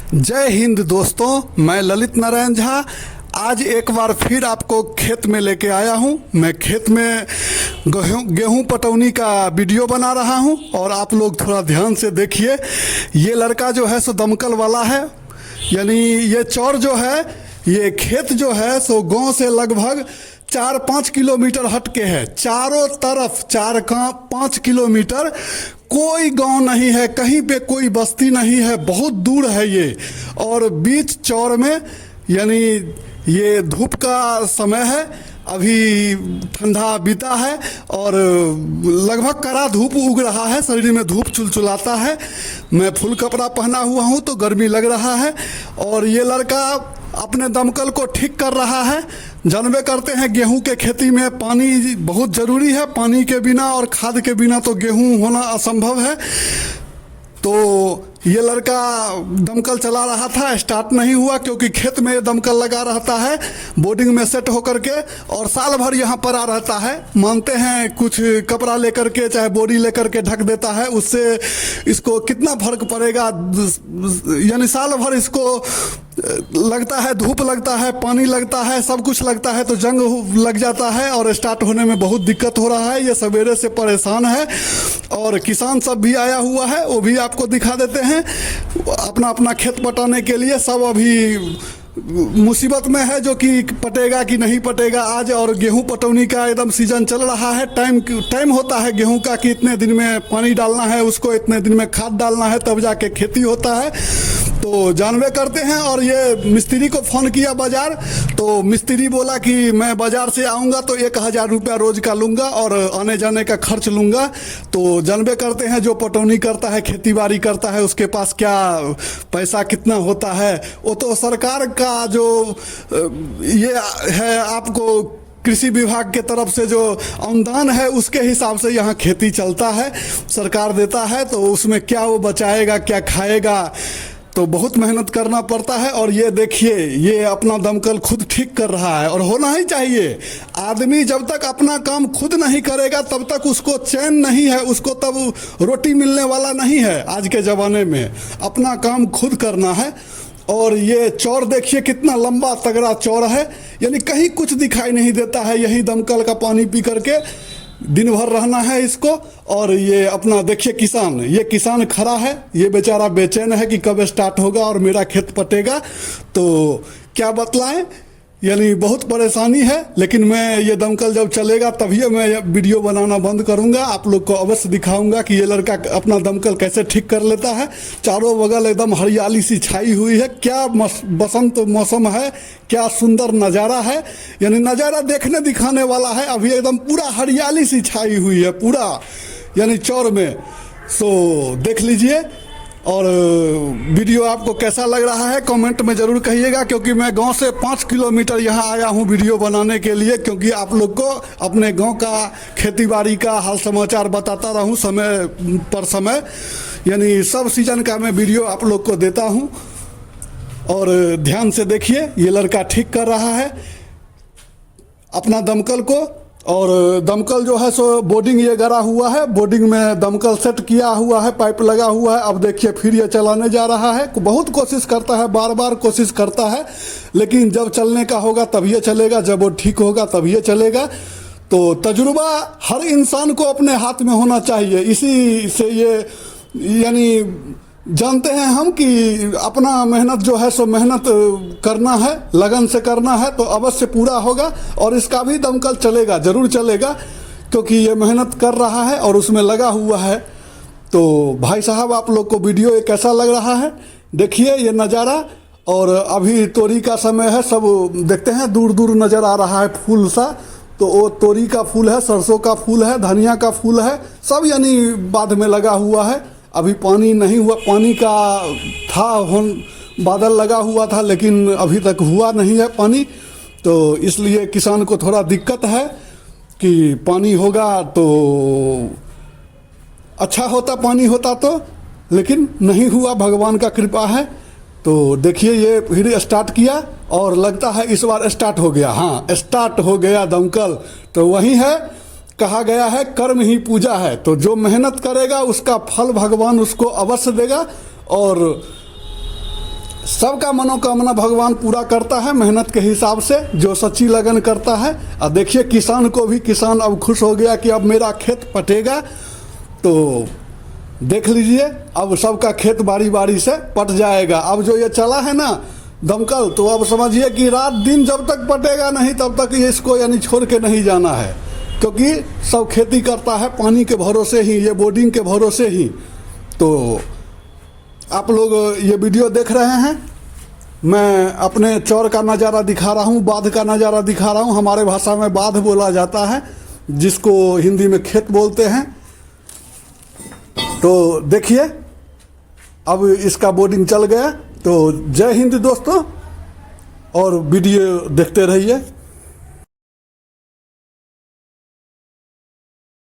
जय हिंद दोस्तों, मैं ललित नारायण झा आज एक बार फिर आपको खेत में लेके आया हूं। मैं खेत में गेहूं पटौनी का वीडियो बना रहा हूं और आप लोग थोड़ा ध्यान से देखिए। ये लड़का जो है सो दमकल वाला है, यानी ये चौर जो है, ये खेत जो है सो गांव से लगभग 4-5 किलोमीटर हट के है। चारों तरफ 4-5 किलोमीटर कोई गांव नहीं है, कहीं पे कोई बस्ती नहीं है, बहुत दूर है ये। और बीच चौर में यानी ये धूप का समय है, अभी ठंडा बीता है और लगभग कड़ा धूप उग रहा है, शरीर में धूप चुलचुलाता है। मैं फुल कपड़ा पहना हुआ हूँ तो गर्मी लग रहा है और ये लड़का अपने दमकल को ठीक कर रहा है। जानबे करते हैं गेहूं के खेती में पानी बहुत ज़रूरी है, पानी के बिना और खाद के बिना तो गेहूं होना असंभव है। तो ये लड़का दमकल चला रहा था, स्टार्ट नहीं हुआ क्योंकि खेत में दमकल लगा रहता है बोर्डिंग में सेट होकर के और साल भर यहाँ पर आ रहता है। मानते हैं कुछ कपड़ा लेकर के चाहे बोरी लेकर के ढक देता है, उससे इसको कितना फर्क पड़ेगा। यानी साल भर इसको लगता है, धूप लगता है, पानी लगता है, सब कुछ लगता है तो जंग लग जाता है और स्टार्ट होने में बहुत दिक्कत हो रहा है। ये सवेरे से परेशान है और किसान सब भी आया हुआ है, वो भी आपको दिखा देते हैं। अपना अपना खेत पटाने के लिए सब अभी मुसीबत में है, जो कि पटेगा कि नहीं पटेगा आज। और गेहूं पटौनी का एकदम सीजन चल रहा है, टाइम होता है गेहूं का कि इतने दिन में पानी डालना है, उसको इतने दिन में खाद डालना है, तब जाके खेती होता है। तो जानबे करते हैं। और ये मिस्त्री को फ़ोन किया बाज़ार, तो मिस्त्री बोला कि मैं बाज़ार से आऊँगा तो 1000 रुपया रोज़ का लूँगा और आने जाने का खर्च लूँगा। तो जानबे करते हैं जो पटौनी करता है, खेती बाड़ी करता है, उसके पास क्या पैसा कितना होता है। वो तो सरकार का जो ये है, आपको कृषि विभाग के तरफ से जो अनुदान है उसके हिसाब से यहाँ खेती चलता है, सरकार देता है। तो उसमें क्या वो बचाएगा, क्या खाएगा, तो बहुत मेहनत करना पड़ता है। और ये देखिए, ये अपना दमकल खुद ठीक कर रहा है और होना ही चाहिए। आदमी जब तक अपना काम खुद नहीं करेगा तब तक उसको चैन नहीं है, उसको तब रोटी मिलने वाला नहीं है। आज के ज़माने में अपना काम खुद करना है। और ये चौर देखिए कितना लंबा तगड़ा चौर है, यानी कहीं कुछ दिखाई नहीं देता है। यही दमकल का पानी पी करके दिन भर रहना है इसको। और ये अपना देखिए किसान, ये किसान खड़ा है, ये बेचारा बेचैन है कि कब स्टार्ट होगा और मेरा खेत पटेगा। तो क्या बतलाएं, यानी बहुत परेशानी है। लेकिन मैं ये दमकल जब चलेगा तभी मैं वीडियो बनाना बंद करूंगा, आप लोग को अवश्य दिखाऊंगा कि ये लड़का अपना दमकल कैसे ठीक कर लेता है। चारों बगल एकदम हरियाली सी छाई हुई है, क्या बसंत मौसम है, क्या सुंदर नज़ारा है, यानी नज़ारा देखने दिखाने वाला है। अभी एकदम पूरा हरियाली सी छाई हुई है पूरा, यानी चौर में। सो देख लीजिए और वीडियो आपको कैसा लग रहा है कमेंट में ज़रूर कहिएगा, क्योंकि मैं गांव से 5 किलोमीटर यहाँ आया हूँ वीडियो बनाने के लिए, क्योंकि आप लोग को अपने गांव का खेतीबाड़ी का हाल समाचार बताता रहूँ समय पर समय, यानी सब सीजन का मैं वीडियो आप लोग को देता हूँ। और ध्यान से देखिए, ये लड़का ठीक कर रहा है अपना दमकल को। और दमकल जो है सो बोर्डिंग ये गड़ा हुआ है, बोर्डिंग में दमकल सेट किया हुआ है, पाइप लगा हुआ है। अब देखिए फिर ये चलाने जा रहा है। बहुत कोशिश करता है, बार बार कोशिश करता है, लेकिन जब चलने का होगा तब ये चलेगा, जब वो ठीक होगा तब ये चलेगा। तो तजुर्बा हर इंसान को अपने हाथ में होना चाहिए। इसी से ये यानी जानते हैं हम कि अपना मेहनत जो है सो मेहनत करना है, लगन से करना है तो अवश्य पूरा होगा। और इसका भी दमकल चलेगा, ज़रूर चलेगा, क्योंकि ये मेहनत कर रहा है और उसमें लगा हुआ है। तो भाई साहब, आप लोग को वीडियो ये कैसा लग रहा है देखिए ये नज़ारा। और अभी तोरी का समय है, सब देखते हैं दूर दूर नज़र आ रहा है फूल सा, तो वो तोरी का फूल है, सरसों का फूल है, धनिया का फूल है, सब यानी बाद में लगा हुआ है। अभी पानी नहीं हुआ, पानी का था बादल लगा हुआ था, लेकिन अभी तक हुआ नहीं है पानी। तो इसलिए किसान को थोड़ा दिक्कत है कि पानी होगा तो अच्छा होता, पानी होता तो, लेकिन नहीं हुआ, भगवान का कृपा है। तो देखिए ये फिर स्टार्ट किया और लगता है इस बार स्टार्ट हो गया। हाँ, स्टार्ट हो गया दमकल। तो वही है, कहा गया है कर्म ही पूजा है। तो जो मेहनत करेगा उसका फल भगवान उसको अवश्य देगा। और सबका मनोकामना भगवान पूरा करता है मेहनत के हिसाब से, जो सच्ची लगन करता है। और देखिए किसान को भी, किसान अब खुश हो गया कि अब मेरा खेत पटेगा। तो देख लीजिए अब सबका खेत बारी बारी से पट जाएगा। अब जो ये चला है ना दमकल, तो अब समझिए कि रात दिन जब तक पटेगा नहीं तब तक ये इसको यानी छोड़ के नहीं जाना है, क्योंकि सब खेती करता है पानी के भरोसे ही, ये बोर्डिंग के भरोसे ही। तो आप लोग ये वीडियो देख रहे हैं, मैं अपने चौर का नज़ारा दिखा रहा हूँ, बाध का नज़ारा दिखा रहा हूँ। हमारे भाषा में बाध बोला जाता है, जिसको हिंदी में खेत बोलते हैं। तो देखिए अब इसका बोर्डिंग चल गया। तो जय हिंद दोस्तों, और वीडियो देखते रहिए।